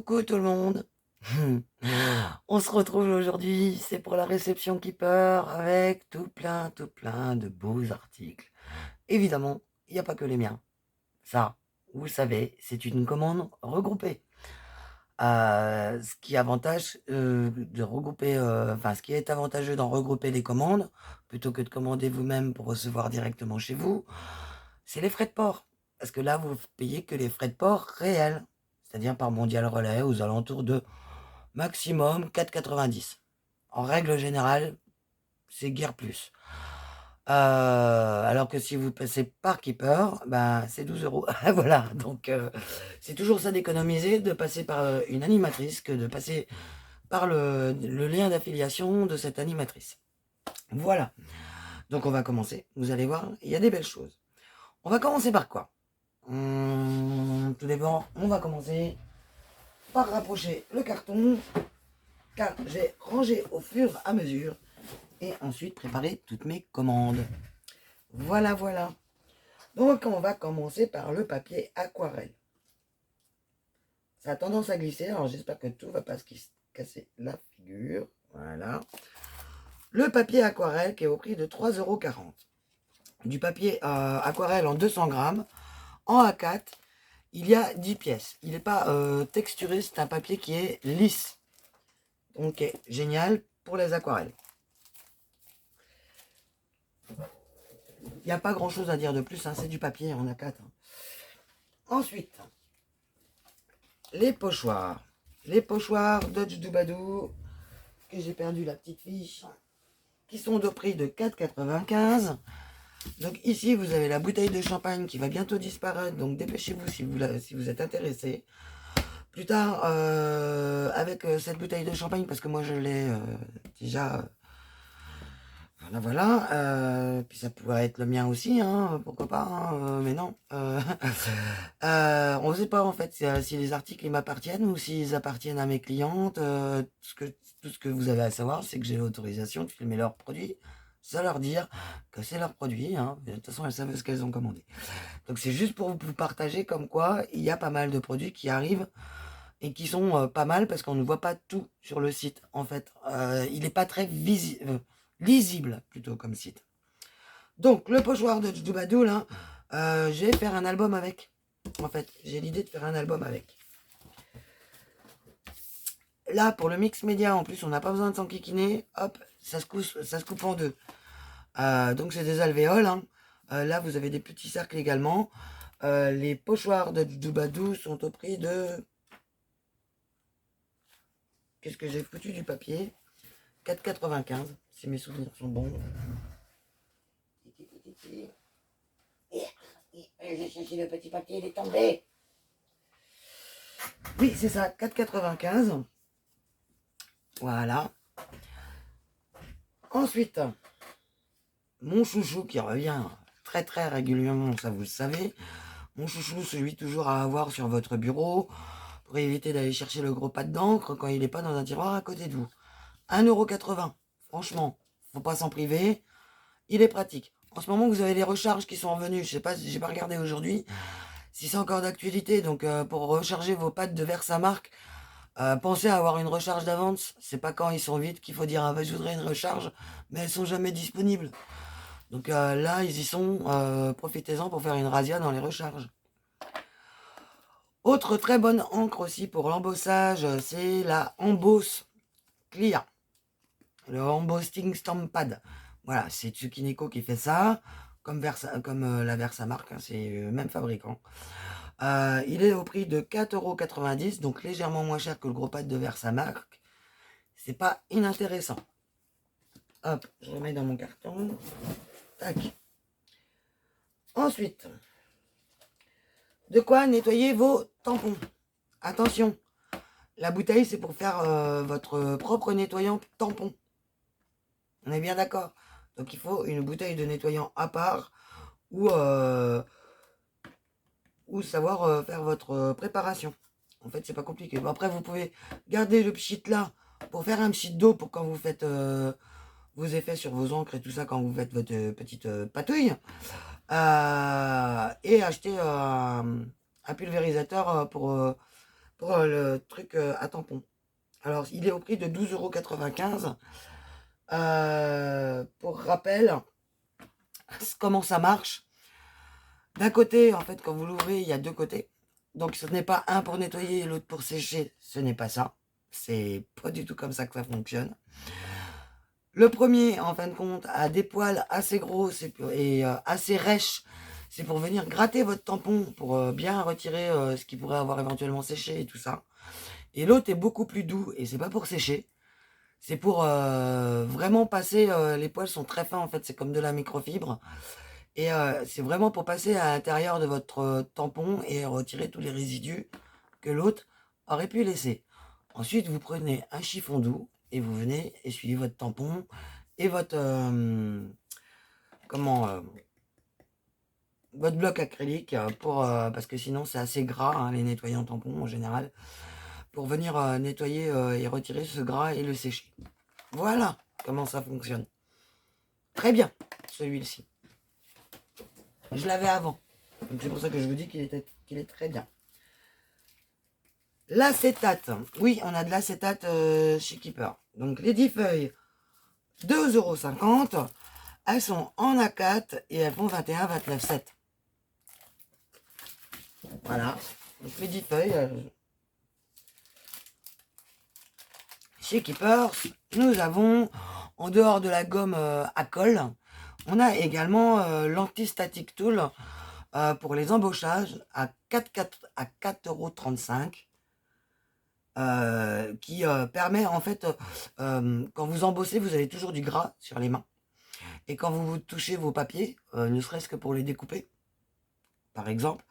Coucou tout le monde. On se retrouve aujourd'hui, c'est pour la réception Keeper avec tout plein de beaux articles. Évidemment, il n'y a pas que les miens. Ça, vous le savez, c'est une commande regroupée. Ce qui est avantage de regrouper, ce qui est avantageux d'en regrouper les commandes, plutôt que de commander vous-même pour recevoir directement chez vous, c'est les frais de port. Parce que là, vous payez que les frais de port réels, c'est-à-dire par Mondial Relais aux alentours de maximum 4,90. En règle générale, c'est guère plus. Alors que si vous passez par Keeper, ben, c'est 12 euros. Voilà, donc c'est toujours ça d'économiser, de passer par une animatrice que de passer par le lien d'affiliation de cette animatrice. Voilà, donc on va commencer. Vous allez voir, il y a des belles choses. On va commencer par quoi? Tout d'abord, on va commencer par rapprocher le carton, car j'ai rangé au fur et à mesure, et ensuite préparer toutes mes commandes. Voilà, voilà. Donc on va commencer par le papier aquarelle. Ça a tendance à glisser, alors j'espère que tout ne va pas se casser la figure. Voilà. Le papier aquarelle qui est au prix de 3,40 €. Du papier aquarelle en 200 grammes, en A4, il y a 10 pièces. Il n'est pas texturé, c'est un papier qui est lisse. Donc génial pour les aquarelles. Il n'y a pas grand chose à dire de plus, hein, c'est du papier en A4. Ensuite, les pochoirs. Les pochoirs Dodge Doubadou, que j'ai perdu la petite fiche, qui sont au prix de 4,95 €. Donc ici, vous avez la bouteille de champagne qui va bientôt disparaître, donc dépêchez-vous si vous êtes intéressé. Plus tard, avec cette bouteille de champagne, parce que moi je l'ai déjà... Voilà, voilà. Puis ça pourrait être le mien aussi, hein, pourquoi pas, hein, mais non. On ne sait pas en fait si les articles m'appartiennent ou s'ils appartiennent à mes clientes. Tout ce que vous avez à savoir, c'est que j'ai l'autorisation de filmer leurs produits, sans leur dire que c'est leurs produits. Hein. De toute façon, elles savent ce qu'elles ont commandé. Donc c'est juste pour vous partager comme quoi il y a pas mal de produits qui arrivent et qui sont pas mal parce qu'on ne voit pas tout sur le site en fait. Il n'est pas très lisible plutôt comme site. Donc le pochoir de Doubadou là, je vais faire un album avec. En fait, j'ai l'idée de faire un album avec. Là, pour le mix média, en plus, on n'a pas besoin de s'enquiquiner. Hop, ça se coupe en deux. Donc c'est des alvéoles. Hein. Là, vous avez des petits cercles également. Les pochoirs de Doubadou sont au prix de... Qu'est-ce que j'ai foutu du papier? 4,95 €, si mes souvenirs sont bons. J'ai cherché le petit papier, il est tombé. Oui, c'est ça, 4,95 €. Voilà. Ensuite, mon chouchou qui revient très très régulièrement, ça vous le savez. Mon chouchou, celui toujours à avoir sur votre bureau, pour éviter d'aller chercher le gros pad d'encre quand il n'est pas dans un tiroir à côté de vous. 1,80 €. Franchement, faut pas s'en priver. Il est pratique. En ce moment, vous avez les recharges qui sont revenues. Je sais pas, j'ai pas regardé aujourd'hui si c'est encore d'actualité. Donc, pour recharger vos pads de Versamark, pensez à avoir une recharge d'avance. C'est pas quand ils sont vides qu'il faut dire ah bah, je voudrais une recharge, mais elles sont jamais disponibles. Donc là, ils y sont. Profitez-en pour faire une razzia dans les recharges. Autre très bonne encre aussi pour l'embossage, c'est la Emboss Clear. Le Embossing Stamp Pad. Voilà, c'est Tsukineko qui fait ça, comme la Versamark, hein, c'est le même fabricant. Il est au prix de 4,90 €, donc légèrement moins cher que le gros pad de Versamark. C'est pas inintéressant. Hop, je remets dans mon carton. Tac. Ensuite, de quoi nettoyer vos tampons. Attention, la bouteille, c'est pour faire votre propre nettoyant tampon. On est bien d'accord. Donc il faut une bouteille de nettoyant à part ou savoir faire votre préparation. En fait, c'est pas compliqué. Bon, après, vous pouvez garder le pchit là pour faire un pchit d'eau pour quand vous faites vos effets sur vos encres et tout ça, quand vous faites votre petite patouille. Et acheter un pulvérisateur pour pour le truc à tampon. Alors, il est au prix de 12,95 €. Pour rappel, comment ça marche? D'un côté, en fait, quand vous l'ouvrez, il y a deux côtés. Donc, ce n'est pas un pour nettoyer et l'autre pour sécher. Ce n'est pas ça. C'est pas du tout comme ça que ça fonctionne. Le premier, en fin de compte, a des poils assez grosses et assez rêches. C'est pour venir gratter votre tampon, pour bien retirer ce qui pourrait avoir éventuellement séché et tout ça. Et l'autre est beaucoup plus doux et c'est pas pour sécher. C'est pour vraiment passer, les poils sont très fins en fait, c'est comme de la microfibre. Et c'est vraiment pour passer à l'intérieur de votre tampon et retirer tous les résidus que l'autre aurait pu laisser. Ensuite, vous prenez un chiffon doux et vous venez essuyer votre tampon et votre comment votre bloc acrylique pour parce que sinon c'est assez gras hein, les nettoyants tampons en général pour venir nettoyer et retirer ce gras et le sécher. Voilà comment ça fonctionne. Très bien celui-ci. Je l'avais avant. Donc c'est pour ça que je vous dis qu'il est très bien. L'acétate. Oui, on a de l'acétate chez Keeper. Donc les 10 feuilles, 2,50 €. Elles sont en A4 et elles font 21,29,7. Voilà. Donc les 10 feuilles. Chez Keeper, nous avons, en dehors de la gomme à colle, on a également l'Anti-Static Tool pour les embauchages à 4,35 €, qui permet en fait, quand vous embossez, vous avez toujours du gras sur les mains. Et quand vous touchez vos papiers, ne serait-ce que pour les découper, par exemple,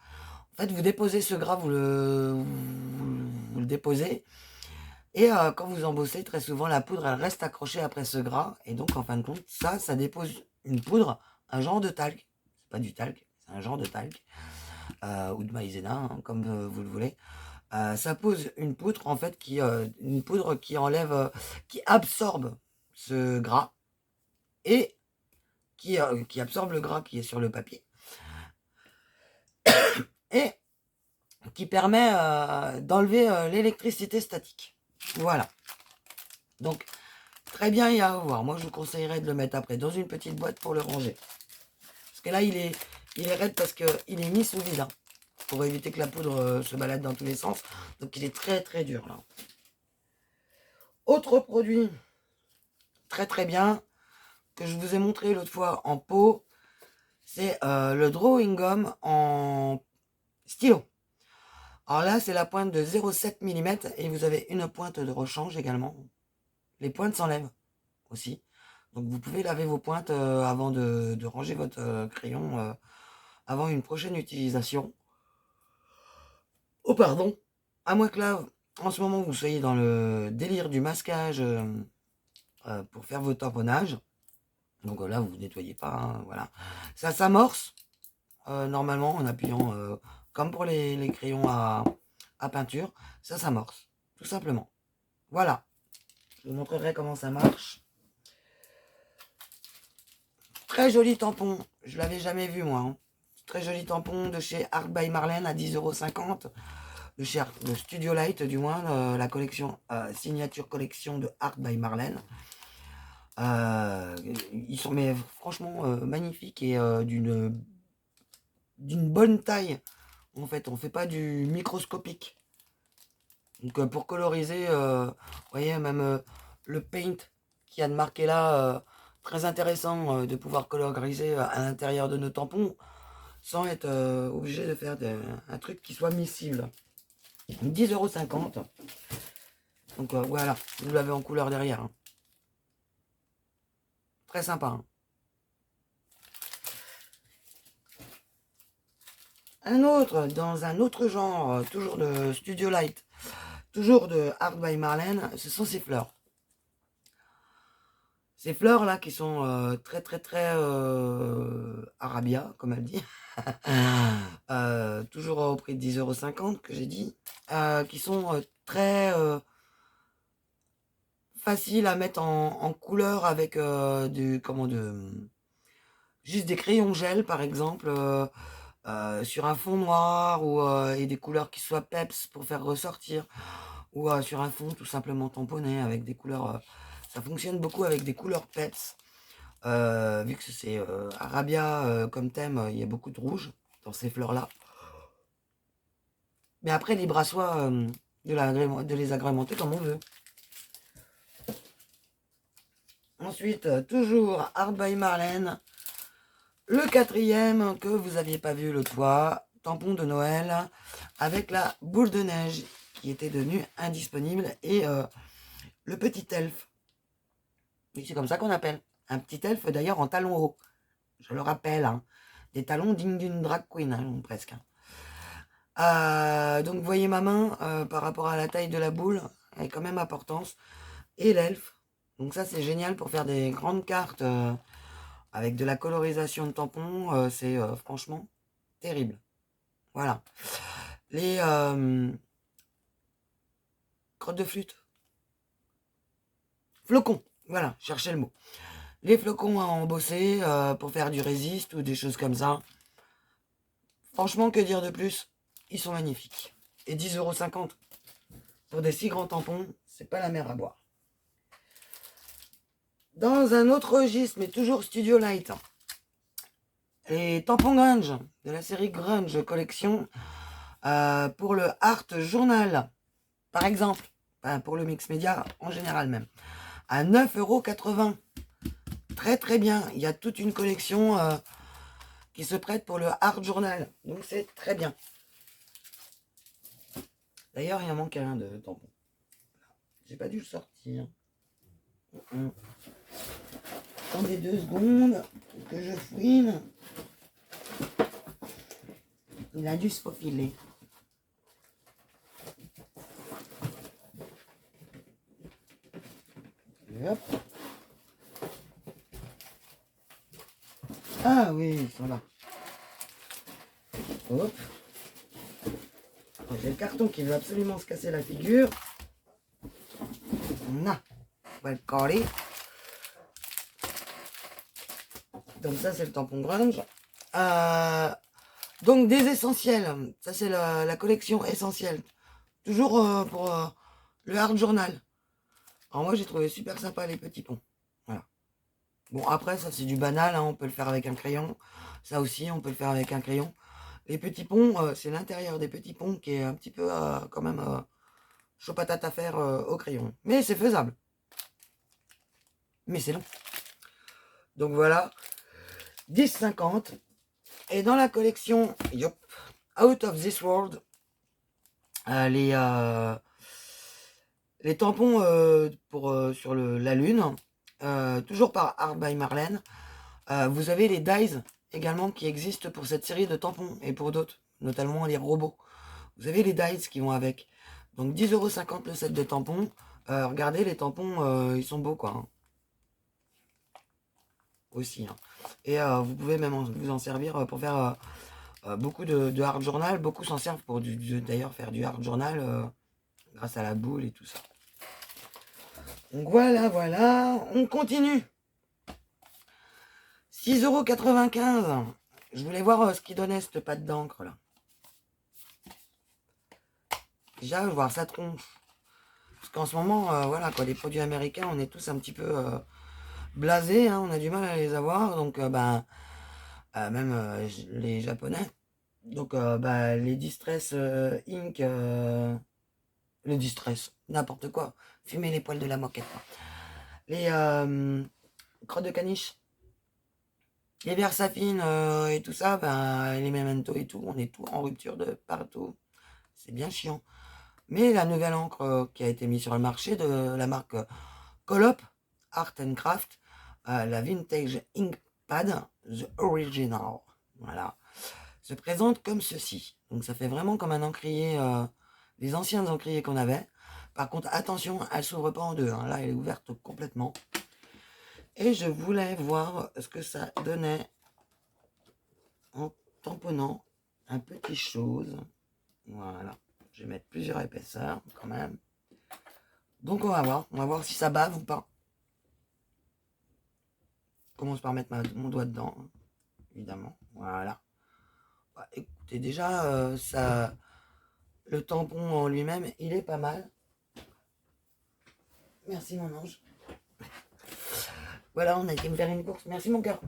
en fait, vous déposez ce gras, vous le déposez. Et quand vous embossez, très souvent, la poudre, elle reste accrochée après ce gras. Et donc, en fin de compte, ça dépose une poudre, un genre de talc. C'est pas du talc, c'est un genre de talc. Ou de maïzena, hein, comme vous le voulez. Ça pose une poudre, en fait, une poudre qui enlève, qui absorbe ce gras et qui absorbe le gras qui est sur le papier. Et qui permet d'enlever l'électricité statique. Voilà. Donc, très bien y avoir. Moi, je vous conseillerais de le mettre après dans une petite boîte pour le ranger. Parce que là, il est raide parce qu'il est mis sous vide. Hein, pour éviter que la poudre se balade dans tous les sens. Donc, il est très, très dur. Là. Autre produit très, très bien que je vous ai montré l'autre fois en pot, c'est le Drawing Gum en stylo. Alors là, c'est la pointe de 0,7 mm et vous avez une pointe de rechange également. Les pointes s'enlèvent aussi. Donc vous pouvez laver vos pointes avant de ranger votre crayon avant une prochaine utilisation. Oh pardon. À moins que là, en ce moment, vous soyez dans le délire du masquage pour faire vos tamponnages. Donc là, vous ne nettoyez pas. Hein, voilà. Ça s'amorce normalement en appuyant comme pour les crayons à peinture. Ça s'amorce, tout simplement. Voilà. Je vous montrerai comment ça marche. Très joli tampon. Je l'avais jamais vu, moi. Hein. Très joli tampon de chez Art by Marlène à 10,50 €. De chez de Studio Light, du moins. La collection, signature collection de Art by Marlène. Ils sont mais franchement magnifiques et d'une bonne taille. En fait, on fait pas du microscopique. Donc pour coloriser, vous voyez, même le paint qui a de marqué là, très intéressant de pouvoir coloriser à l'intérieur de nos tampons sans être obligé de faire un truc qui soit miscible. 10,50 €. Donc voilà, vous l'avez en couleur derrière. Hein. Très sympa. Hein. Un autre, dans un autre genre, toujours de Studio Light, toujours de Art by Marlène, ce sont ces fleurs. Ces fleurs là qui sont très très très Arabia, comme elle dit. Toujours au prix de 10,50 € que j'ai dit. Qui sont très faciles à mettre en couleur avec juste des crayons gel par exemple. sur un fond noir ou et des couleurs qui soient peps pour faire ressortir, ou sur un fond tout simplement tamponné avec des couleurs. Ça fonctionne beaucoup avec des couleurs peps. Vu que c'est Arabia comme thème, il y a beaucoup de rouge dans ces fleurs-là. Mais après, libre à soi de les agrémenter comme on veut. Ensuite, toujours Art by Marlène. Le quatrième que vous n'aviez pas vu l'autre fois, tampon de Noël avec la boule de neige qui était devenue indisponible et le petit elfe. Oui, c'est comme ça qu'on appelle. Un petit elfe d'ailleurs en talons hauts. Je le rappelle, hein. Des talons dignes d'une drag queen, hein, presque. Donc vous voyez ma main par rapport à la taille de la boule, elle est quand même importance. Et l'elfe. Donc ça c'est génial pour faire des grandes cartes avec de la colorisation de tampons. C'est franchement terrible. Voilà. Les crottes de flûte. Flocons. Voilà, cherchez le mot. Les flocons à embosser pour faire du résiste ou des choses comme ça. Franchement, que dire de plus? Ils sont magnifiques. Et 10,50 € pour des si grands tampons, c'est pas la mer à boire. Dans un autre registre, mais toujours Studio Light, les tampons grunge de la série Grunge Collection pour le Art Journal, par exemple, pour le mix média en général même, à 9,80 €. Très très bien, il y a toute une collection qui se prête pour le Art Journal, donc c'est très bien. D'ailleurs, il en manque un de tampon. J'ai pas dû le sortir. Attendez 2 secondes que je fouine. Il a dû se faufiler. Hop. Ah oui, ils sont là. Hop. J'ai le carton qui veut absolument se casser la figure. On va le coller. Donc ça c'est le tampon grunge. Donc des essentiels. Ça c'est la collection essentielle. Toujours pour le Art Journal. Alors moi j'ai trouvé super sympa les petits ponts. Voilà. Bon après ça c'est du banal, hein, on peut le faire avec un crayon. Ça aussi on peut le faire avec un crayon. Les petits ponts, c'est l'intérieur des petits ponts qui est un petit peu quand même chaud patate à faire au crayon. Mais c'est faisable. Mais c'est long. Donc voilà. 10,50 €. Et dans la collection Out of This World, les tampons sur la Lune, toujours par Art by Marlène. Vous avez les dies également qui existent pour cette série de tampons et pour d'autres, notamment les robots. Vous avez les dies qui vont avec. Donc 10,50 € le set de tampons. Regardez, les tampons, ils sont beaux quoi. Hein. Aussi. Hein. Et vous pouvez même vous en servir pour faire beaucoup de art journal. Beaucoup s'en servent pour d'ailleurs faire du art journal grâce à la boule et tout ça. Donc voilà, on continue. 6,95 €. Je voulais voir ce qu'il donnait cette pâte d'encre là. Déjà, voir sa tronche. Parce qu'en ce moment, voilà quoi, les produits américains, on est tous un petit peu blasés, hein, on a du mal à les avoir. Donc, même les japonais. Donc, les Distress Inc. Le Distress, n'importe quoi. Fumer les poils de la moquette. Quoi. Les crottes de caniche. Les Versafine et tout ça, les Memento et tout, on est tout en rupture de partout. C'est bien chiant. Mais la nouvelle encre qui a été mise sur le marché de la marque Colop, Art and Craft, la Vintage Ink Pad, The Original, voilà, se présente comme ceci. Donc ça fait vraiment comme un encrier, les anciens encriers qu'on avait. Par contre, attention, elle s'ouvre pas en deux. Hein. Là, elle est ouverte complètement. Et je voulais voir ce que ça donnait en tamponnant un petit chose. Voilà. Je vais mettre plusieurs épaisseurs quand même. Donc on va voir si ça bave ou pas. Je commence par mettre mon doigt dedans, évidemment. Voilà. Bah, écoutez, déjà, le tampon en lui-même, il est pas mal. Merci mon ange. Voilà, on a été me faire une course. Merci mon cœur.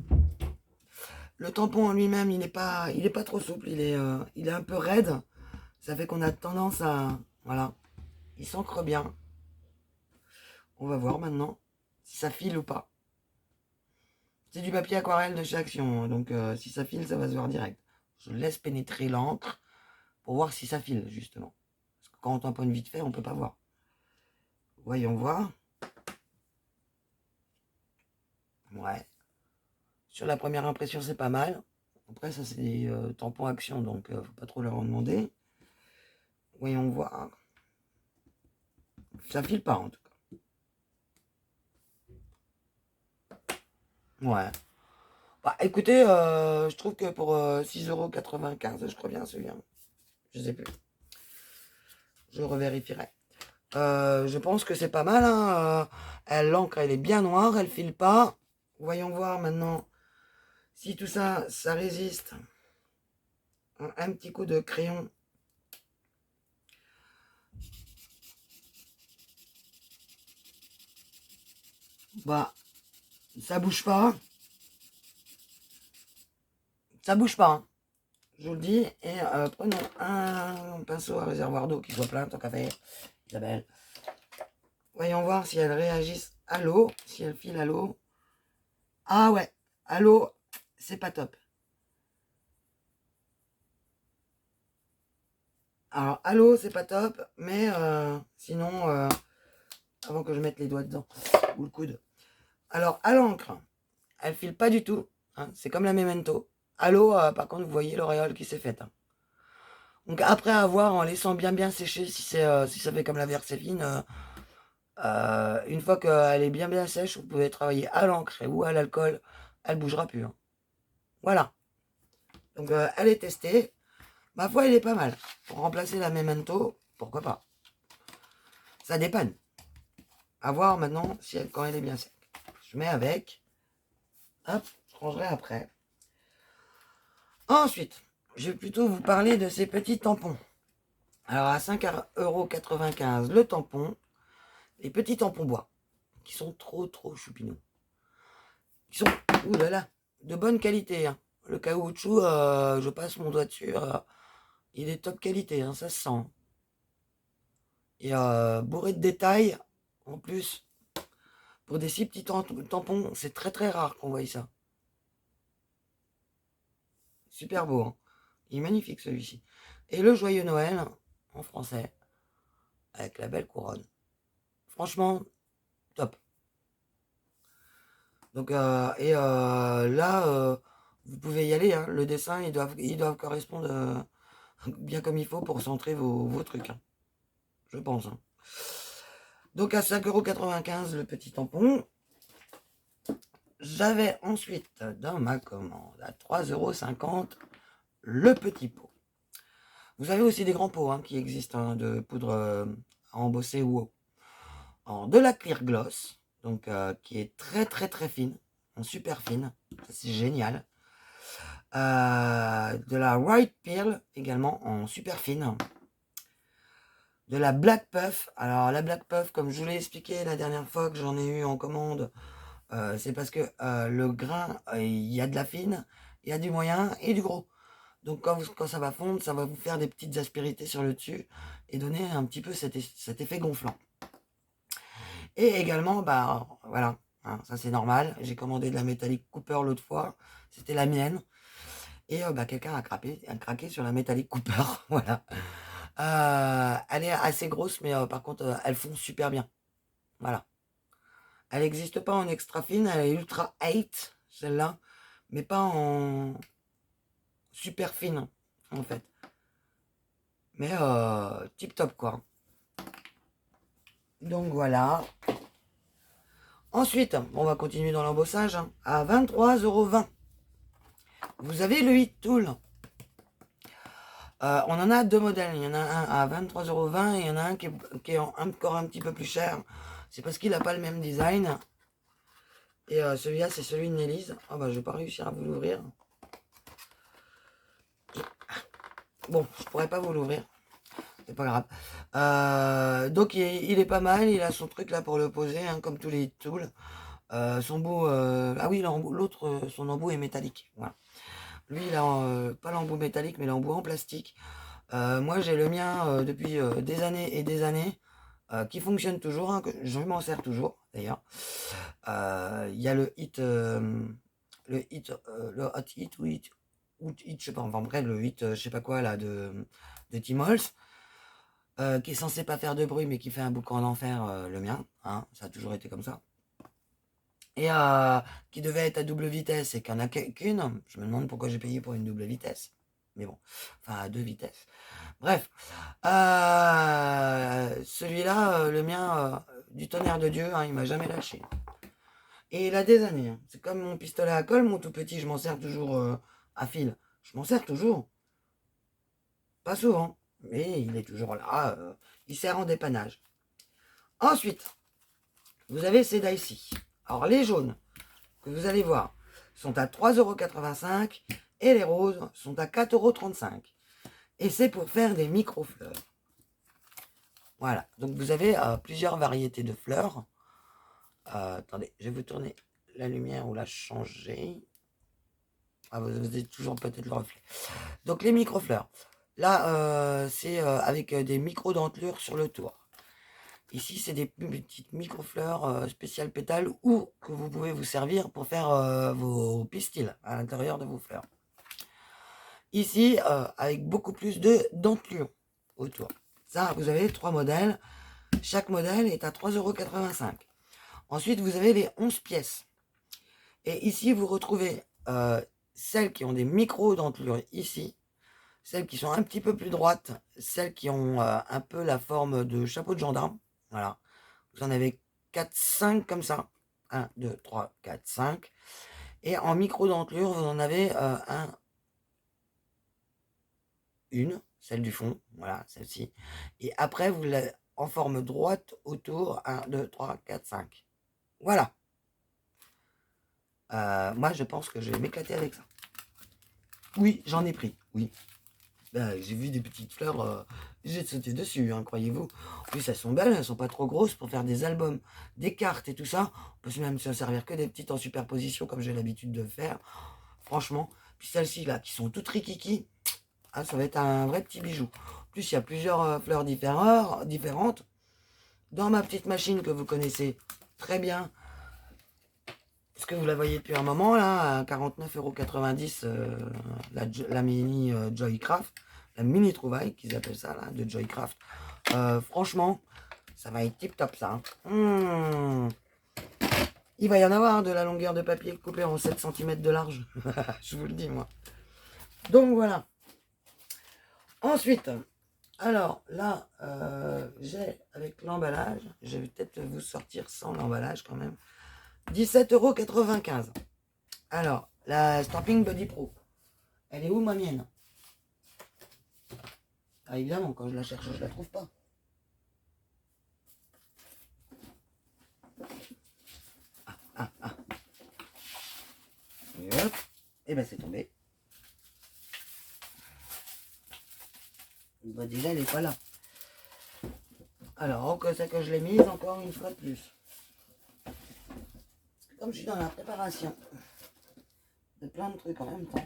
Le tampon en lui-même, il est pas trop souple. Il est un peu raide. Ça fait qu'on a tendance à, voilà, il s'ancre bien. On va voir maintenant si ça file ou pas. C'est du papier aquarelle de chez Action, donc si ça file, ça va se voir direct. Je laisse pénétrer l'encre pour voir si ça file, justement. Parce que quand on tamponne vite fait, on peut pas voir. Voyons voir. Ouais. Sur la première impression, c'est pas mal. Après, ça, c'est des tampons Action, donc faut pas trop leur en demander. Voyons voir. Ça file pas, en tout cas. Ouais. Bah, écoutez, je trouve que pour 6,95 €, je crois bien celui-là. Je sais plus. Je revérifierai. Je pense que c'est pas mal, hein. L'encre, elle est bien noire, elle file pas. Voyons voir maintenant si tout ça, ça résiste. Un petit coup de crayon. Bah, ça bouge pas. Ça bouge pas, hein. Je vous le dis. Et prenons un pinceau à réservoir d'eau qui soit plein, tant qu'à faire. Isabelle. Voyons voir si elles réagissent à l'eau, si elles filent à l'eau. Ah ouais, à l'eau, c'est pas top. Alors, à l'eau, c'est pas top, mais sinon, avant que je mette les doigts dedans, ou le coude. Alors, à l'encre, elle file pas du tout, hein, c'est comme la Memento. À l'eau, par contre, vous voyez l'auréole qui s'est faite, hein. Donc, après avoir, en laissant bien sécher, si ça fait comme la Versefine, une fois qu'elle est bien sèche, vous pouvez travailler à l'encre ou à l'alcool, elle bougera plus, hein. Voilà. Donc, elle est testée. Ma foi, elle est pas mal. Pour remplacer la Memento, pourquoi pas. Ça dépanne. À voir maintenant si quand elle est bien sec. Je mets avec. Hop, je rangerai après. Ensuite, je vais plutôt vous parler de ces petits tampons. Alors à 5,95 € le tampon, les petits tampons bois, qui sont trop choupinous. Qui sont, oulala, de bonne qualité, hein. Le caoutchouc, je passe mon doigt dessus, il est top qualité, hein, ça se sent. Et bourré de détails, en plus, pour des si petits tampons, c'est très rare qu'on voie ça. Super beau, hein. Il est magnifique celui-ci. Et le Joyeux Noël, en français, avec la belle couronne. Franchement, top. Donc, là, vous pouvez y aller, hein. Le dessin, ils doivent correspondre bien comme il faut pour centrer vos trucs, hein. Je pense, hein. Donc, à 5,95 € le petit tampon. J'avais ensuite dans ma commande à 3,50 € le petit pot. Vous avez aussi des grands pots, hein, qui existent, hein, de poudre à embosser ou eau. Alors, de la clear gloss, donc qui est très fine, super fine, c'est génial. De la white pearl également en super fine. De la black puff. Alors la black puff, comme je vous l'ai expliqué la dernière fois que j'en ai eu en commande, c'est parce que le grain, il y a de la fine, il y a du moyen et du gros. Donc quand ça va fondre, ça va vous faire des petites aspérités sur le dessus et donner un petit peu cet effet gonflant. Et également, bah voilà, hein, ça c'est normal. J'ai commandé de la métallique Cooper l'autre fois, c'était la mienne. Et bah, quelqu'un a craqué sur la métallique Cooper, voilà. Elle est assez grosse, mais par contre, elle fond super bien. Voilà. Elle n'existe pas en extra fine, elle est ultra 8, celle-là, mais pas en super fine, en fait. Mais tip top, quoi. Donc voilà. Ensuite, on va continuer dans l'embossage, hein, à 23,20 €. Vous avez le Hit Tool. On en a deux modèles. Il y en a un à 23,20 € et il y en a un qui est encore un petit peu plus cher. C'est parce qu'il n'a pas le même design. Et celui-là, c'est celui de Nelly's. Ah bah, je vais pas réussir à vous l'ouvrir. Bon, je pourrais pas vous l'ouvrir. C'est pas grave. Donc il est pas mal, il a son truc là pour le poser, hein, comme tous les tools. Son bout, ah oui, l'autre, son embout est métallique. Voilà. Lui, il a pas l'embout métallique, mais l'embout en plastique. Moi, j'ai le mien depuis des années et des années, qui fonctionne toujours, hein, que je m'en sers toujours d'ailleurs. Il y a le hot hit ou hit, je sais pas, enfin bref, le hit, je sais pas quoi là de Timols. Qui est censé pas faire de bruit mais qui fait un boucan en enfer, le mien, hein, ça a toujours été comme ça. Et qui devait être à double vitesse et qu'il n'y en a qu'une. Je me demande pourquoi j'ai payé pour une double vitesse. Mais bon, enfin à 2 vitesses. Bref, celui-là, le mien, du tonnerre de Dieu, hein, il m'a jamais lâché. Et il a des années, hein. C'est comme mon pistolet à colle, mon tout petit, je m'en sers toujours à fil. Je m'en sers toujours. Pas souvent, mais il est toujours là. Il sert en dépannage. Ensuite, vous avez ces die-ci. Alors les jaunes, que vous allez voir, sont à 3,85 € et les roses sont à 4,35 €. Et c'est pour faire des micro-fleurs. Voilà, donc vous avez plusieurs variétés de fleurs. Attendez, je vais vous tourner la lumière ou la changer. Ah, vous avez toujours peut-être le reflet. Donc les micro-fleurs. Là, c'est avec des micro-dentelures sur le tour. Ici, c'est des petites micro-fleurs spéciales pétales ou que vous pouvez vous servir pour faire vos pistils à l'intérieur de vos fleurs. Ici, avec beaucoup plus de dentelures autour. Ça, vous avez 3 modèles. Chaque modèle est à 3,85 €. Ensuite, vous avez les 11 pièces. Et ici, vous retrouvez celles qui ont des micro-dentelures ici. Celles qui sont un petit peu plus droites. Celles qui ont un peu la forme de chapeau de gendarme. Voilà. Vous en avez 4-5 comme ça. 1, 2, 3, 4, 5. Et en micro-dentelure, vous en avez une, celle du fond, voilà, celle-ci. Et après, vous l'avez en forme droite autour, 1, 2, 3, 4, 5. Voilà. Moi, je pense que je vais m'éclater avec ça. Oui, j'en ai pris, oui. J'ai vu des petites fleurs, j'ai sauté dessus, hein, croyez-vous. En plus, elles sont belles, elles sont pas trop grosses pour faire des albums, des cartes et tout ça. On peut même se servir que des petites en superposition, comme j'ai l'habitude de faire. Franchement. Puis celles-ci, là, qui sont toutes rikiki, ah, ça va être un vrai petit bijou. En plus, il y a plusieurs fleurs différentes. Dans ma petite machine que vous connaissez très bien, parce que vous la voyez depuis un moment, là, à 49,90 €, la mini Joycraft, la mini trouvaille, qu'ils appellent ça, là, de Joycraft. Franchement, ça va être tip top, ça. Il va y en avoir de la longueur de papier coupée en 7 cm de large. Je vous le dis, moi. Donc, voilà. Ensuite, alors là, j'ai avec l'emballage, je vais peut-être vous sortir sans l'emballage quand même, 17,95 €. Alors, la Stamping Body Pro, elle est où ma mienne? Ah, évidemment, quand je la cherche, je la trouve pas. Et hop, et ben c'est tombé. Bah, déjà, elle n'est pas là. Alors, que c'est que je l'ai mise encore une fois de plus. Comme je suis dans la préparation de plein de trucs en même temps,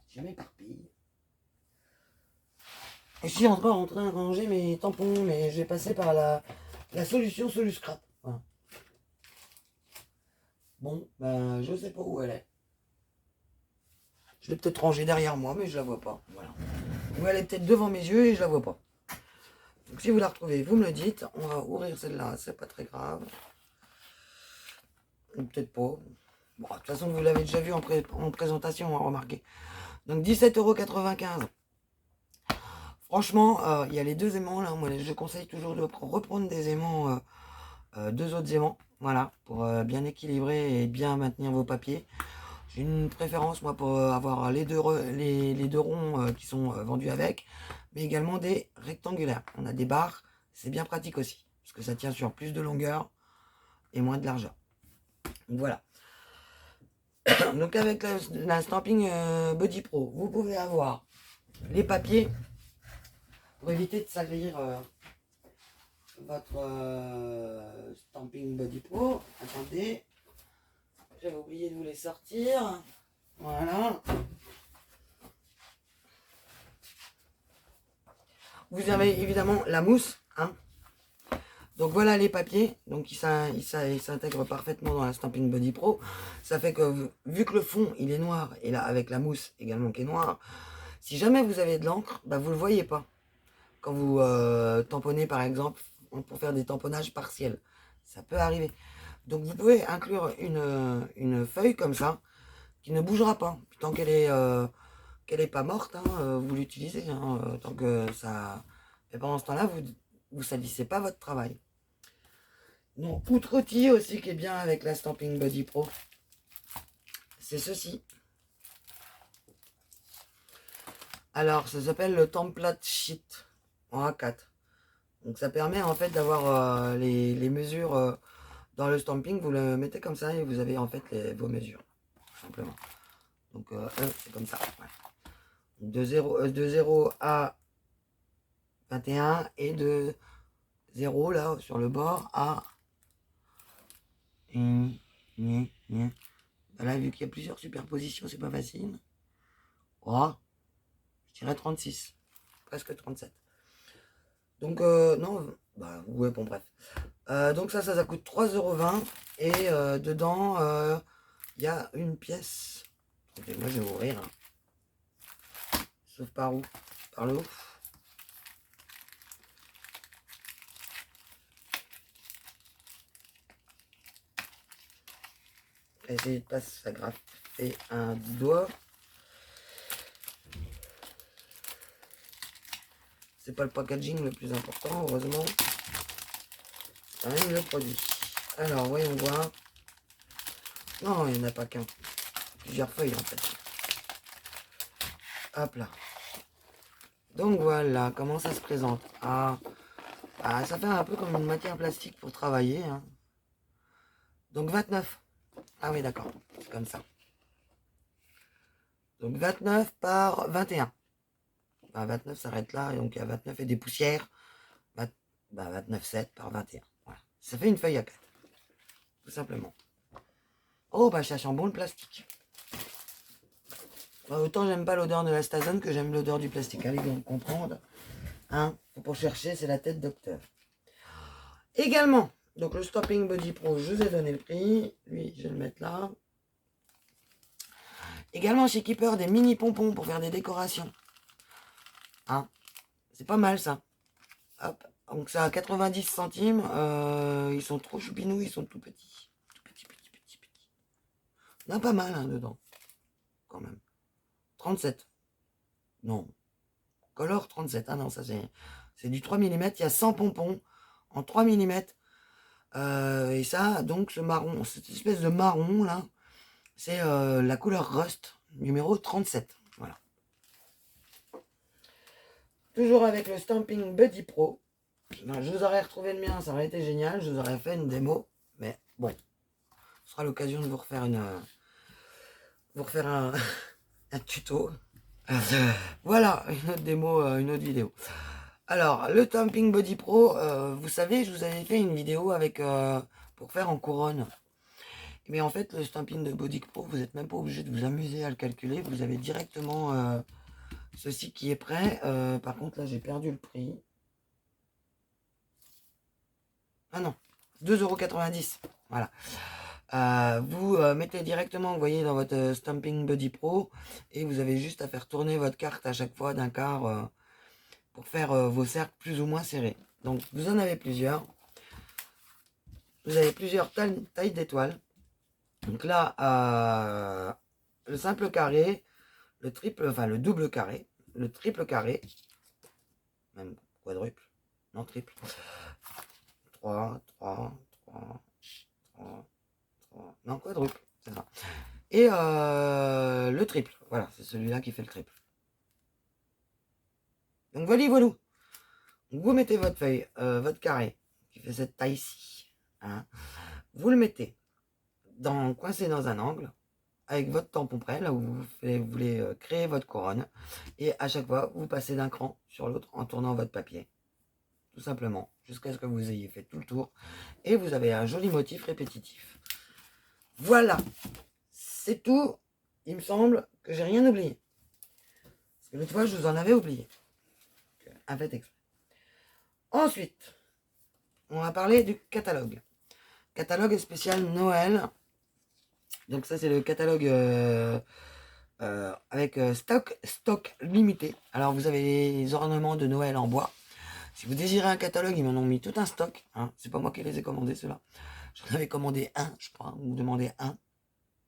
je m'éparpille. Et je suis encore en train de ranger mes tampons, mais je vais passer par la solution Soluscrap. Voilà. Bon, ben, je sais pas où elle est. Je l'ai peut-être rangée derrière moi, mais je la vois pas. Voilà. Ou elle est peut-être devant mes yeux et je la vois pas. Donc si vous la retrouvez, vous me le dites. On va ouvrir celle-là, c'est pas très grave. Ou peut-être pas. Bon, de toute façon, vous l'avez déjà vu en présentation, remarquez. Donc 17,95 €. Franchement, il y a les deux aimants là. Moi, je conseille toujours de reprendre des aimants, deux autres aimants. Voilà, pour bien équilibrer et bien maintenir vos papiers. J'ai une préférence, moi, pour avoir les deux ronds qui sont vendus avec, mais également des rectangulaires. On a des barres, c'est bien pratique aussi, parce que ça tient sur plus de longueur et moins de largeur. Donc voilà. Donc avec la Stamping Body Pro, vous pouvez avoir les papiers pour éviter de salir votre Stamping Body Pro. Attendez, j'avais oublié de vous les sortir. Voilà. Vous avez évidemment la mousse, hein. Donc voilà les papiers, donc ils s'intègrent parfaitement dans la Stamping Body Pro. Ça fait que vu que le fond il est noir, et là avec la mousse également qui est noire, si jamais vous avez de l'encre, bah, vous ne le voyez pas. Quand vous tamponnez par exemple, pour faire des tamponnages partiels, ça peut arriver. Donc vous pouvez inclure une feuille comme ça, qui ne bougera pas. Tant qu'elle est pas morte, hein, vous l'utilisez, hein, tant que ça... Et pendant ce temps-là, vous salissez pas votre travail. Donc, outre-outil aussi qui est bien avec la Stamping Body Pro, c'est ceci. Alors, ça s'appelle le Template Sheet en A4. Donc, ça permet en fait d'avoir les mesures dans le stamping. Vous le mettez comme ça et vous avez en fait vos mesures, tout simplement. Donc, c'est comme ça. Voilà. De 0 à 21 et de 0 là sur le bord à... Là, vu qu'il y a plusieurs superpositions, c'est pas facile. Oh, je dirais 36, presque 37. Donc, non, bah, ouais, bon, bref. Donc, ça coûte 3,20 €. Et dedans, il y a une pièce. Attendez, moi, je vais ouvrir. Hein. Sauf par où? Par le haut. Essayer de pas s'agrafer un doigt. C'est pas le packaging le plus important, heureusement. C'est quand même le produit. Alors, voyons voir. Non, il n'y en a pas qu'un. Plusieurs feuilles, en fait. Hop là. Donc, voilà comment ça se présente. Ah, ça fait un peu comme une matière plastique pour travailler. Hein. Donc, 29. Ah oui, d'accord. C'est comme ça. Donc, 29 par 21. Bah, 29 s'arrête là. Et donc, il y a 29 et des poussières. 29,7 par 21. Voilà. Ça fait une feuille à 4. Tout simplement. Oh, bah, ça sent bon le plastique. Bah, autant j'aime pas l'odeur de la Stazone que j'aime l'odeur du plastique. Allez bien comprendre. Hein, pour chercher, c'est la tête docteur. Également, donc le Stamping Body Pro, je vous ai donné le prix. Lui, je vais le mettre là. Également chez Keeper, des mini pompons pour faire des décorations. Hein, c'est pas mal ça. Hop. Donc ça a 90 centimes. Ils sont trop choupinous, ils sont tout petits. Tout petits. Il y en a pas mal hein, dedans. Quand même. 37. Non. Color 37. Ah non, ça c'est du 3 mm. Il y a 100 pompons en 3 mm. Et ça, donc ce marron, cette espèce de marron là, c'est la couleur Rust, numéro 37. Voilà. Toujours avec le Stamping Body Pro. Je vous aurais retrouvé le mien, ça aurait été génial. Je vous aurais fait une démo. Mais bon, ce sera l'occasion de vous refaire un tuto. Voilà, une autre démo, une autre vidéo. Alors, le Stamping Body Pro, vous savez, je vous avais fait une vidéo avec pour faire en couronne. Mais en fait, le Stamping de Body Pro, vous n'êtes même pas obligé de vous amuser à le calculer. Vous avez directement ceci qui est prêt. Par contre, là, j'ai perdu le prix. Ah non, 2,90 €. Voilà. Vous mettez directement, vous voyez, dans votre Stamping Body Pro. Et vous avez juste à faire tourner votre carte à chaque fois d'un quart pour faire vos cercles plus ou moins serrés. Donc, vous en avez plusieurs. Vous avez plusieurs tailles d'étoiles. Donc là, le simple carré, le triple, enfin le double carré, le triple carré, même quadruple, non triple, 3, non quadruple, c'est ça. Et le triple, voilà, c'est celui-là qui fait le triple. Donc voilà. Vous mettez votre feuille, votre carré, qui fait cette taille-ci, hein, vous le mettez coincé dans un angle, avec votre tampon prêt, là où vous voulez créer votre couronne. Et à chaque fois, vous passez d'un cran sur l'autre en tournant votre papier. Tout simplement, jusqu'à ce que vous ayez fait tout le tour. Et vous avez un joli motif répétitif. Voilà, c'est tout. Il me semble que j'ai rien oublié. Parce que l'autre fois, je vous en avais oublié. Un fait exprès. Ensuite, on va parler du catalogue. Catalogue spécial Noël. Donc ça, c'est le catalogue avec stock limité. Alors, vous avez les ornements de Noël en bois. Si vous désirez un catalogue, ils m'en ont mis tout un stock. Hein. C'est pas moi qui les ai commandés, ceux-là. J'en avais commandé un, je crois, ou demandé un.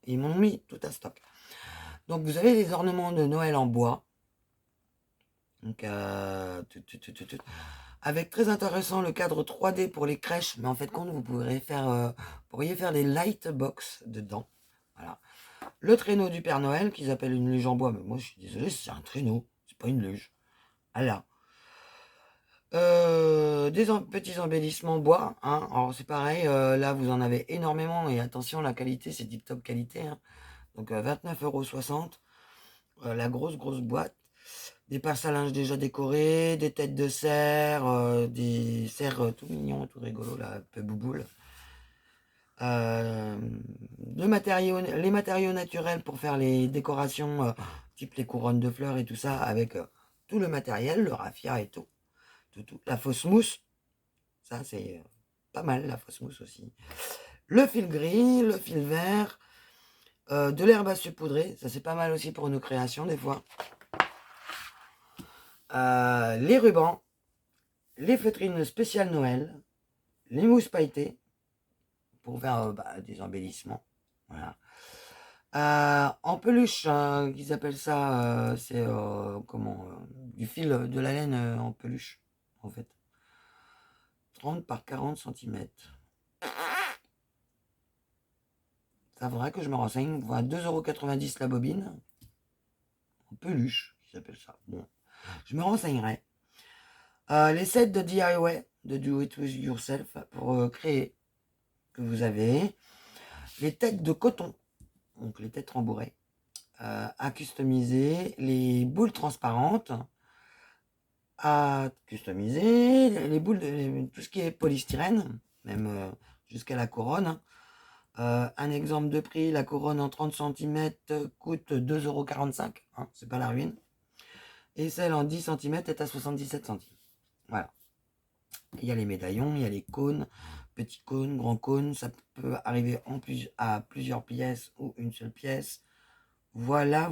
Et ils m'ont mis tout un stock. Donc, vous avez les ornements de Noël en bois. Donc, avec très intéressant le cadre 3D pour les crèches. Mais en fait, compte, vous pourriez faire des light box dedans. Voilà. Le traîneau du Père Noël, qu'ils appellent une luge en bois. Mais moi, je suis désolé, c'est un traîneau. C'est pas une luge. Voilà. Petits embellissements bois. Hein. Alors, c'est pareil. Là, vous en avez énormément. Et attention, la qualité, c'est tip top qualité. Hein. Donc, 29,60 €. La grosse boîte. Des pinces à linge déjà décorées, des têtes de cerf, des cerfs tout mignons, tout rigolos, là, un peu bouboule. Les matériaux naturels pour faire les décorations, type les couronnes de fleurs et tout ça, avec tout le matériel, le raffia et tout. La fausse mousse, ça c'est pas mal, la fausse mousse aussi. Le fil gris, le fil vert, de l'herbe à saupoudrer, ça c'est pas mal aussi pour nos créations des fois. Les rubans, les feutrines spéciales Noël, les mousses pailletées pour faire des embellissements. Voilà. En peluche, qu'ils appellent ça, c'est du fil de la laine en peluche, en fait. 30 par 40 cm. Ça faudra que je me renseigne. Voilà, 2,90 € la bobine. En peluche, qu'ils appellent ça. Bon, je me renseignerai. Les sets de DIY, de Do It With Yourself, pour créer, que vous avez. Les têtes de coton, donc les têtes rembourrées, à customiser. Les boules transparentes, à customiser. Les boules, tout ce qui est polystyrène, même jusqu'à la couronne. Un exemple de prix, la couronne en 30 cm coûte 2,45 €. Hein, c'est pas la ruine. Et celle en 10 cm est à 77 centimes. Voilà. Il y a les médaillons, il y a les cônes, petits cônes, grands cônes. Ça peut arriver à plusieurs pièces ou une seule pièce. Voilà.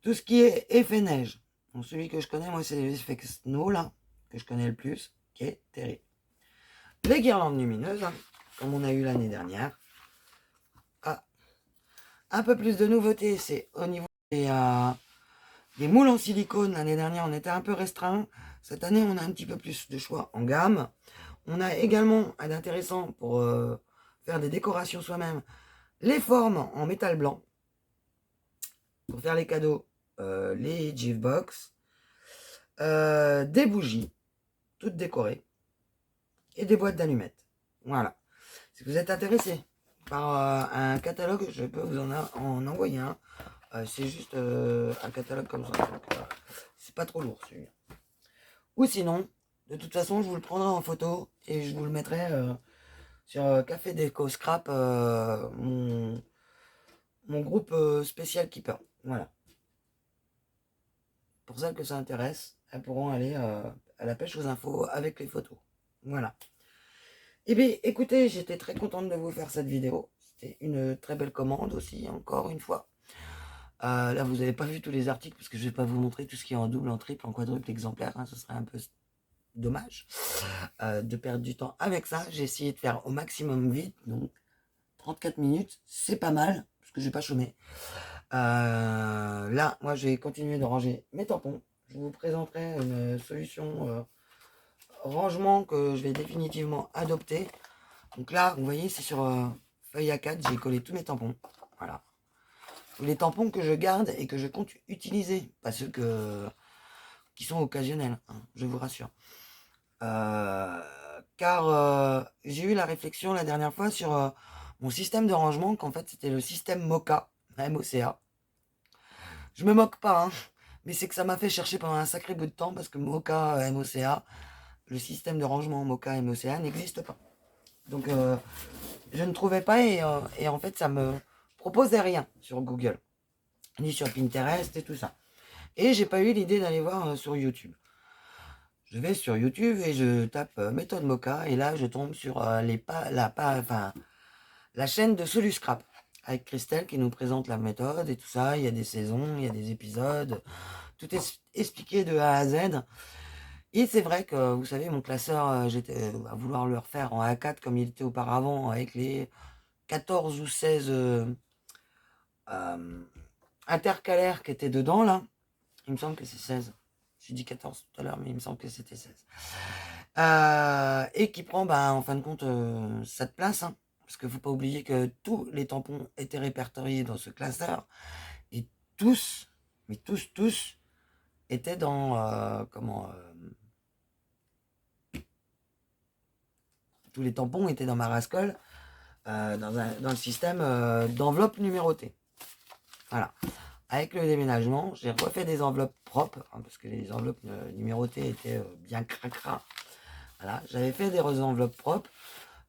Tout ce qui est effet neige. Donc celui que je connais, moi, c'est l'effet snow, là, que je connais le plus, qui est terrible. Les guirlandes lumineuses, hein, comme on a eu l'année dernière. Un peu plus de nouveautés, c'est au niveau des moules en silicone. L'année dernière, on était un peu restreint. Cette année, on a un petit peu plus de choix en gamme. On a également, d'intéressant pour faire des décorations soi-même, les formes en métal blanc. Pour faire les cadeaux, les gift box. Des bougies, toutes décorées. Et des boîtes d'allumettes. Voilà. Si vous êtes intéressé par un catalogue, je peux vous en envoyer un. C'est juste un catalogue comme ça. C'est pas trop lourd celui-là. Ou sinon, de toute façon, je vous le prendrai en photo et je vous le mettrai sur Café Déco Scrap, mon groupe spécial Keeper. Voilà. Pour celles que ça intéresse, elles pourront aller à la pêche aux infos avec les photos. Voilà. Eh bien, écoutez, j'étais très contente de vous faire cette vidéo. C'était une très belle commande aussi, encore une fois. Là, vous n'avez pas vu tous les articles parce que je ne vais pas vous montrer tout ce qui est en double, en triple, en quadruple exemplaire. Hein, ce serait un peu dommage de perdre du temps avec ça. J'ai essayé de faire au maximum vite. Donc, 34 minutes, c'est pas mal parce que je vais pas chômer. Là, moi, je vais continuer de ranger mes tampons. Je vous présenterai une solution rangement que je vais définitivement adopter. Donc là, vous voyez, c'est sur feuille A4, j'ai collé tous mes tampons. Voilà. Les tampons que je garde et que je compte utiliser, pas ceux qui sont occasionnels, hein, je vous rassure. Car j'ai eu la réflexion la dernière fois sur mon système de rangement, qu'en fait c'était le système Moka, MOCA. Je me moque pas, hein, mais c'est que ça m'a fait chercher pendant un sacré bout de temps parce que Mocha, MOCA, le système de rangement Mocha MOCA n'existe pas. Donc je ne trouvais pas et en fait ça me proposait rien sur Google, ni sur Pinterest et tout ça. Et j'ai pas eu l'idée d'aller voir sur YouTube. Je vais sur YouTube et je tape méthode Mocha et là je tombe sur la chaîne de Soluscrap avec Christelle qui nous présente la méthode et tout ça. Il y a des saisons, il y a des épisodes, tout est expliqué de A à Z. Et c'est vrai que, vous savez, mon classeur, j'étais à vouloir le refaire en A4 comme il était auparavant, avec les 14 ou 16 intercalaires qui étaient dedans, là. Il me semble que c'est 16. J'ai dit 14 tout à l'heure, mais il me semble que c'était 16. Et qui prend, en fin de compte, cette place, hein, parce qu'il ne faut pas oublier que tous les tampons étaient répertoriés dans ce classeur, et tous, mais tous, étaient dans, tous les tampons étaient dans ma rascole, dans le système d'enveloppe numérotée. Voilà. Avec le déménagement, j'ai refait des enveloppes propres, hein, parce que les enveloppes numérotées étaient bien cracra. Voilà. J'avais fait des enveloppes propres,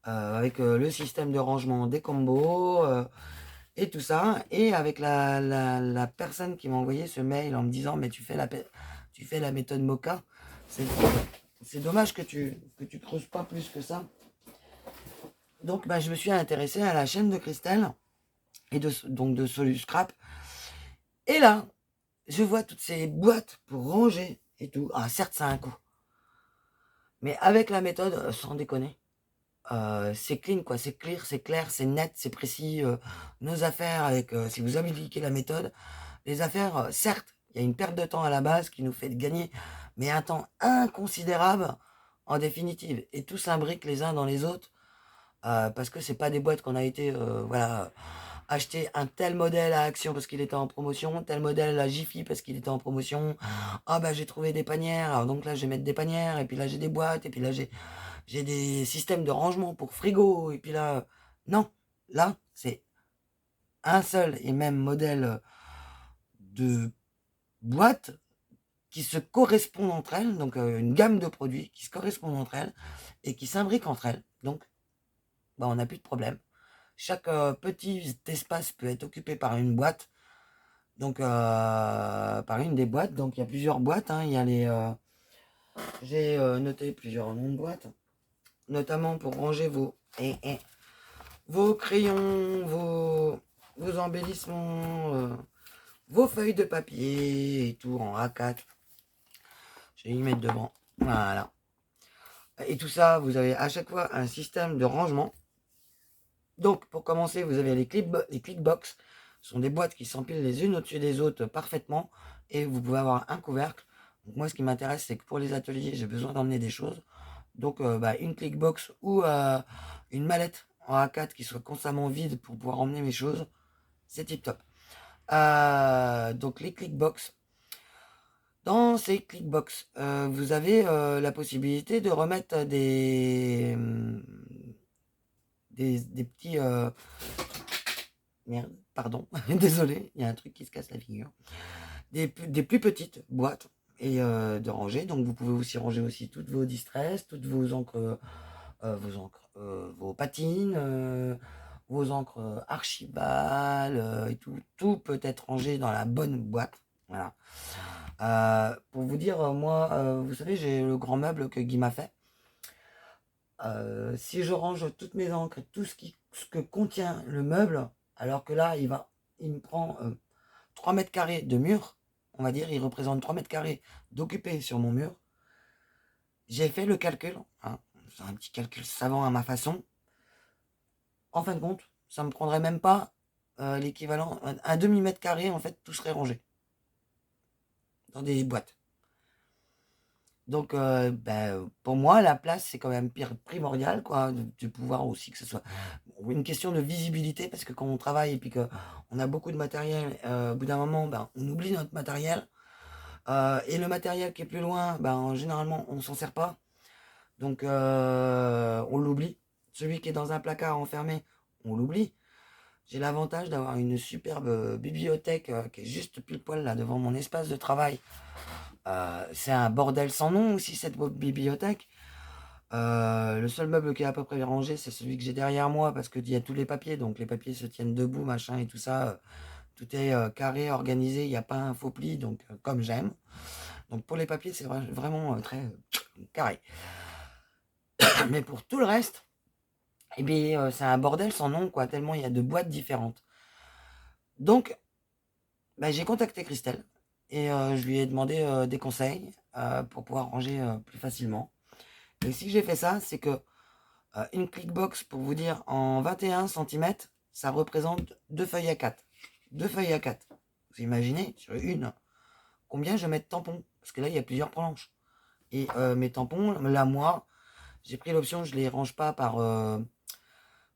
avec le système de rangement des combos, et tout ça. Et avec la personne qui m'a envoyé ce mail en me disant, mais tu fais la méthode Mocha. C'est dommage que tu creuses pas plus que ça. Donc je me suis intéressé à la chaîne de Christelle et donc de Soluscrap. Et là, je vois toutes ces boîtes pour ranger et tout. Ah, certes, ça a un coût. Mais avec la méthode, sans déconner, c'est clean, quoi. C'est clear, c'est clair, c'est net, c'est précis. Nos affaires, si vous appliquez la méthode, les affaires, certes, il y a une perte de temps à la base qui nous fait gagner, mais un temps inconsidérable en définitive. Et tout s'imbrique les uns dans les autres. Parce que c'est pas des boîtes qu'on a été acheter un tel modèle à Action parce qu'il était en promotion, tel modèle à Jiffy parce qu'il était en promotion. J'ai trouvé des panières, alors donc là je vais mettre des panières, et puis là j'ai des boîtes, et puis là j'ai des systèmes de rangement pour frigo, et puis là non, là c'est un seul et même modèle de boîte qui se correspondent entre elles, donc une gamme de produits qui se correspondent entre elles et qui s'imbriquent entre elles. Donc on n'a plus de problème. Chaque petit espace peut être occupé par une boîte, donc par une des boîtes. Donc il y a plusieurs boîtes, hein. Il y a j'ai noté plusieurs noms de boîtes, notamment pour ranger vos crayons, vos embellissements, vos feuilles de papier et tout en A4. Je vais y mettre devant. Voilà. Et tout ça, vous avez à chaque fois un système de rangement. Donc, pour commencer, vous avez les clickbox. Ce sont des boîtes qui s'empilent les unes au-dessus des autres parfaitement. Et vous pouvez avoir un couvercle. Donc, moi, ce qui m'intéresse, c'est que pour les ateliers, j'ai besoin d'emmener des choses. Donc, une clickbox ou une mallette en A4 qui soit constamment vide pour pouvoir emmener mes choses. C'est tip top. Donc, les clickbox. Dans ces clickbox, vous avez la possibilité de remettre des petits... Merde, pardon, désolé, il y a un truc qui se casse la figure. Des plus petites boîtes et de ranger. Donc vous pouvez aussi ranger aussi toutes vos distress, toutes vos encres, vos patines, vos encres archibald, et tout peut être rangé dans la bonne boîte. Voilà. Pour vous dire, moi, vous savez, j'ai le grand meuble que Guy m'a fait. Si je range toutes mes encres et tout ce que contient le meuble, alors que là, il me prend 3 mètres carrés de mur, on va dire, il représente 3 mètres carrés d'occupé sur mon mur. J'ai fait le calcul, hein, c'est un petit calcul savant à ma façon. En fin de compte, ça me prendrait même pas l'équivalent, un demi-mètre carré, en fait, tout serait rangé dans des boîtes. Donc, pour moi, la place, c'est quand même primordial, quoi, de pouvoir aussi que ce soit une question de visibilité, parce que quand on travaille et puis qu'on a beaucoup de matériel, au bout d'un moment, on oublie notre matériel. Et le matériel qui est plus loin, généralement, on s'en sert pas. Donc, on l'oublie. Celui qui est dans un placard enfermé, on l'oublie. j'ai l'avantage d'avoir une superbe bibliothèque qui est juste pile poil là devant mon espace de travail. C'est un bordel sans nom aussi cette bibliothèque. Le seul meuble qui est à peu près rangé, c'est celui que j'ai derrière moi parce qu'il y a tous les papiers, donc les papiers se tiennent debout, machin et tout ça. Tout est carré, organisé, il n'y a pas un faux pli, donc comme j'aime. Donc pour les papiers, c'est vraiment très carré. Mais pour tout le reste, eh bien, c'est un bordel sans nom, quoi, tellement il y a de boîtes différentes. Donc, bah, j'ai contacté Christelle et je lui ai demandé des conseils pour pouvoir ranger plus facilement. Et si j'ai fait ça, c'est que une clickbox, pour vous dire, en 21 cm, ça représente 2 feuilles A4. 2 feuilles A4. Vous imaginez, sur une, combien je mets de tampons? Parce que là, il y a plusieurs planches. Et mes tampons, là, moi, j'ai pris l'option, je les range pas par...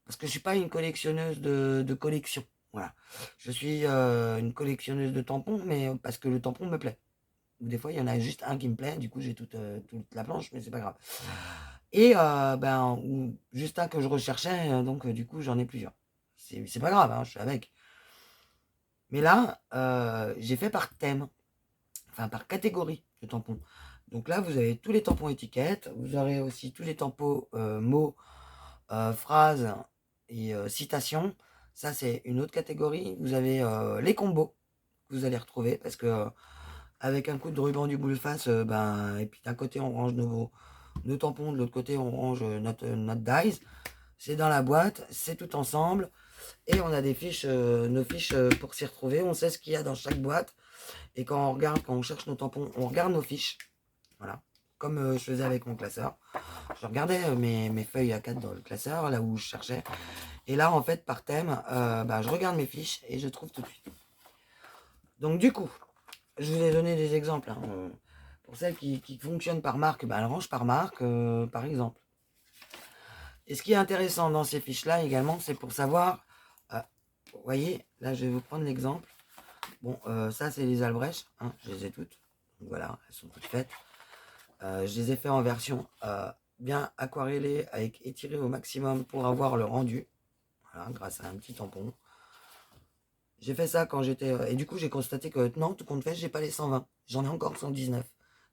parce que je suis pas une collectionneuse de collection. Voilà. Je suis une collectionneuse de tampons, mais parce que le tampon me plaît. Des fois, il y en a juste un qui me plaît, du coup, j'ai toute la planche, mais c'est pas grave. Et juste un que je recherchais, donc du coup, j'en ai plusieurs. C'est pas grave, hein, je suis avec. Mais là, j'ai fait par thème, enfin par catégorie de tampons. Donc là, vous avez tous les tampons étiquettes, vous aurez aussi tous les tampons mots, phrases et citations. Ça, c'est une autre catégorie. Vous avez les combos que vous allez retrouver parce que avec un coup de ruban du boule face, et puis d'un côté, on range nos tampons, de l'autre côté, on range notre dies. C'est dans la boîte, c'est tout ensemble. Et on a des fiches, nos fiches pour s'y retrouver. On sait ce qu'il y a dans chaque boîte. Et quand on regarde, quand on cherche nos tampons, on regarde nos fiches. Voilà. Comme je faisais avec mon classeur. Je regardais mes feuilles A4 dans le classeur, là où je cherchais. Et là, en fait, par thème, je regarde mes fiches et je trouve tout de suite. Donc, du coup, je vous ai donné des exemples. Hein. Pour celles qui fonctionnent par marque, elles rangent par marque, par exemple. Et ce qui est intéressant dans ces fiches-là également, c'est pour savoir... vous voyez, là, je vais vous prendre l'exemple. Bon, ça, c'est les Albrecht. Hein, je les ai toutes. Donc, voilà, elles sont toutes faites. Je les ai fait en version bien aquarellée, avec étiré au maximum pour avoir le rendu. Voilà, grâce à un petit tampon. J'ai fait ça quand j'étais... et du coup, j'ai constaté que non, tout compte fait, j'ai pas les 120. J'en ai encore 119.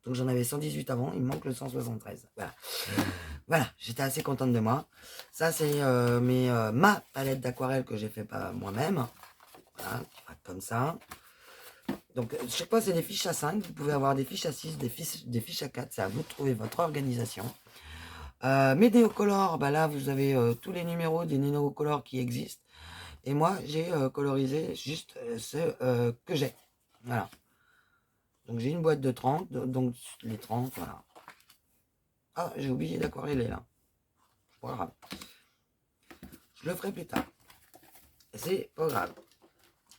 Donc j'en avais 118 avant, il me manque le 173. Voilà. Voilà, j'étais assez contente de moi. Ça, c'est ma palette d'aquarelle que j'ai fait pas moi-même. Voilà, qui va comme ça. Donc, chaque fois, c'est des fiches à 5. Vous pouvez avoir des fiches à 6, des fiches à 4. C'est à vous de trouver votre organisation. Mes néocolores, là, vous avez tous les numéros des néocolores qui existent. Et moi, j'ai colorisé juste ceux que j'ai. Voilà. Donc, j'ai une boîte de 30. Donc, les 30, voilà. Ah, j'ai oublié d'aquareller, là. C'est pas grave. Je le ferai plus tard. C'est pas grave.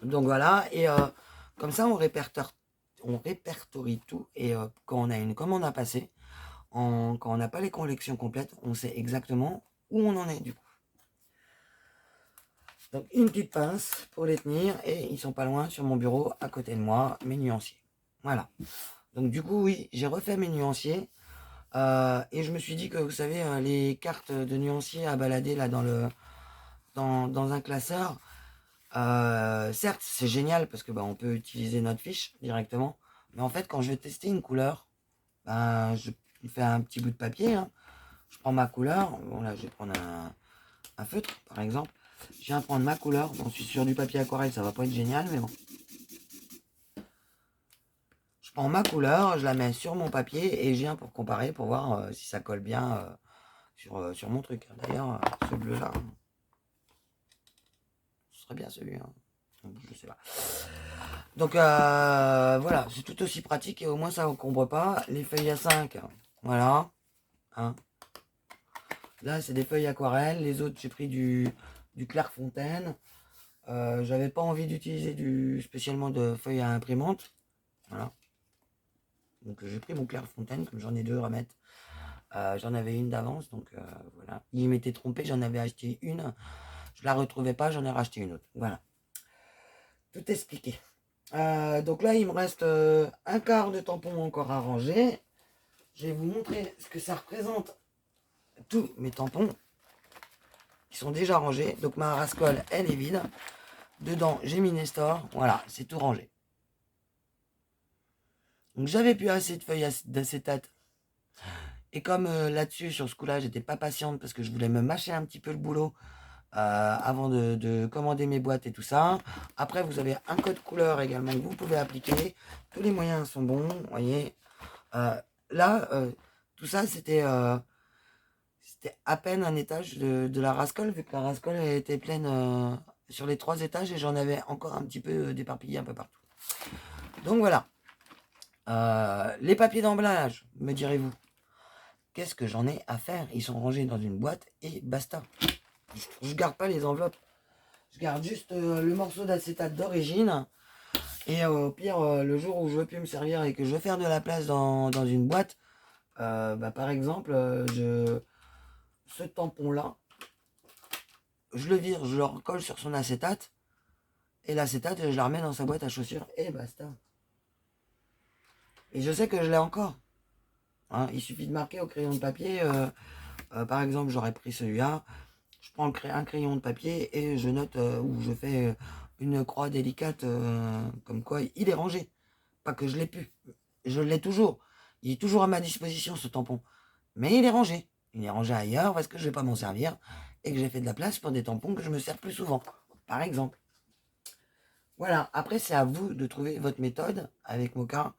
Donc, voilà. Et comme ça, on répertorie tout. Et quand on a une commande à passer, quand on n'a pas les collections complètes, on sait exactement où on en est, du coup. Donc une petite pince pour les tenir et ils sont pas loin sur mon bureau à côté de moi, mes nuanciers. Voilà. Donc du coup oui, j'ai refait mes nuanciers et je me suis dit que vous savez les cartes de nuanciers à balader là dans un classeur, certes c'est génial parce que on peut utiliser notre fiche directement, mais en fait quand je vais tester une couleur, je fais un petit bout de papier, hein. Je prends ma couleur, bon là je vais prendre un feutre par exemple. Je viens prendre ma couleur. Bon, je suis sur du papier aquarelle, ça va pas être génial, mais bon. Je prends ma couleur, je la mets sur mon papier et je viens pour comparer, pour voir si ça colle bien sur mon truc. D'ailleurs, ce bleu-là, ce serait bien celui-là. Je sais pas. Donc voilà, c'est tout aussi pratique et au moins ça encombre pas. Les feuilles à 5, voilà. Hein. Là, c'est des feuilles aquarelles. Les autres, j'ai pris du Clairefontaine. J'avais pas envie d'utiliser spécialement de feuilles à imprimante. Voilà. Donc j'ai pris mon Clairefontaine, comme j'en ai deux à mettre. J'en avais une d'avance, donc voilà. Il m'était trompé, j'en avais acheté une. Je la retrouvais pas, j'en ai racheté une autre. Voilà. Tout expliqué. Donc là, il me reste un quart de tampon encore à ranger. Je vais vous montrer ce que ça représente. Tous mes tampons. qui sont déjà rangés. Donc ma rascole, elle est vide. Dedans, j'ai mis Nestor. Voilà, c'est tout rangé. Donc j'avais plus assez de feuilles d'acétate. Et comme là-dessus, sur ce coup-là, j'étais pas patiente parce que je voulais me mâcher un petit peu le boulot avant de commander mes boîtes et tout ça. Après, vous avez un code couleur également que vous pouvez appliquer. Tous les moyens sont bons, vous voyez. Là, tout ça, c'était à peine un étage de la rascole, vu que la rascole elle était pleine sur les 3 étages et j'en avais encore un petit peu déparpillé un peu partout. Donc voilà. Les papiers d'emballage, me direz-vous. Qu'est-ce que j'en ai à faire? Ils sont rangés dans une boîte et basta. Je garde pas les enveloppes. Je garde juste le morceau d'acétate d'origine. Et au pire, le jour où je veux plus me servir et que je veux faire de la place dans une boîte, par exemple, ce tampon-là, je le vire, je le recolle sur son acétate. Et l'acétate, je la remets dans sa boîte à chaussures et basta. Et je sais que je l'ai encore. Hein, il suffit de marquer au crayon de papier. Par exemple, j'aurais pris celui-là. Je prends un crayon de papier et je note ou je fais une croix délicate comme quoi il est rangé. Pas que je l'ai plus. Je l'ai toujours. Il est toujours à ma disposition ce tampon. Mais il est rangé. Il est rangé ailleurs parce que je ne vais pas m'en servir et que j'ai fait de la place pour des tampons que je me sers plus souvent. Par exemple. Voilà. Après, c'est à vous de trouver votre méthode avec Mocha.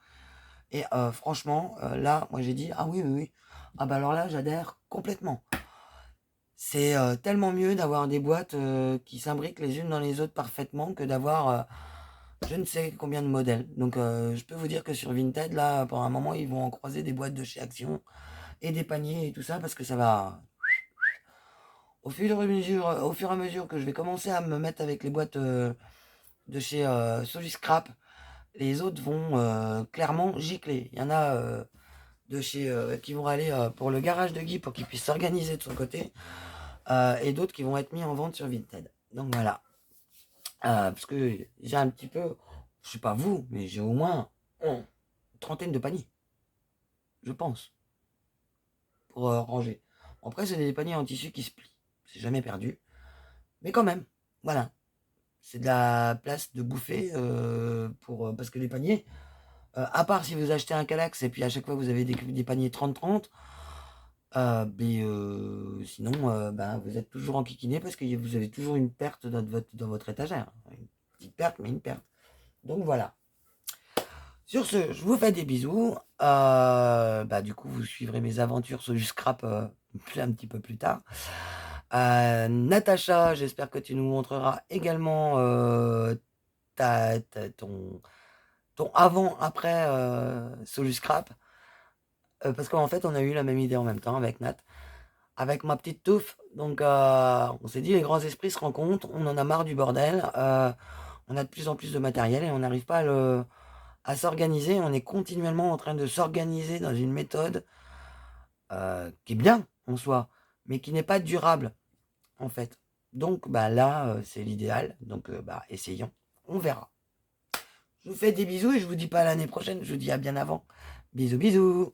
Et franchement, là, moi j'ai dit, ah oui, oui, oui. Ah bah alors là, j'adhère complètement. C'est tellement mieux d'avoir des boîtes qui s'imbriquent les unes dans les autres parfaitement que d'avoir je ne sais combien de modèles. Donc je peux vous dire que sur Vinted, là, pendant un moment, ils vont en croiser des boîtes de chez Action et des paniers et tout ça parce que ça va. Au fur et à mesure que je vais commencer à me mettre avec les boîtes de chez Soliscrap, les autres vont clairement gicler. Il y en a de chez qui vont aller pour le garage de Guy pour qu'il puisse s'organiser de son côté. Et d'autres qui vont être mis en vente sur Vinted. Donc voilà. Parce que j'ai un petit peu, je sais pas vous, mais j'ai au moins une trentaine de paniers, je pense, pour ranger. Après, c'est des paniers en tissu qui se plient. C'est jamais perdu. Mais quand même, voilà. C'est de la place de bouffer parce que les paniers, à part si vous achetez un Calax et puis à chaque fois vous avez des paniers 30-30, sinon, vous êtes toujours enquiquiné parce que vous avez toujours une perte dans votre étagère. Une petite perte, mais une perte. Donc voilà. Sur ce, je vous fais des bisous. Du coup, vous suivrez mes aventures sur du scrap un petit peu plus tard. Natacha, j'espère que tu nous montreras également ton avant-après Solus Scrap. Parce qu'en fait, on a eu la même idée en même temps avec Nat, avec ma petite touffe. Donc, on s'est dit, les grands esprits se rencontrent, on en a marre du bordel. On a de plus en plus de matériel et on n'arrive pas à s'organiser. On est continuellement en train de s'organiser dans une méthode qui est bien en soi, mais qui n'est pas durable, en fait. Donc, là, c'est l'idéal. Donc, essayons. On verra. Je vous fais des bisous et je vous dis pas à l'année prochaine. Je vous dis à bien avant. Bisous, bisous.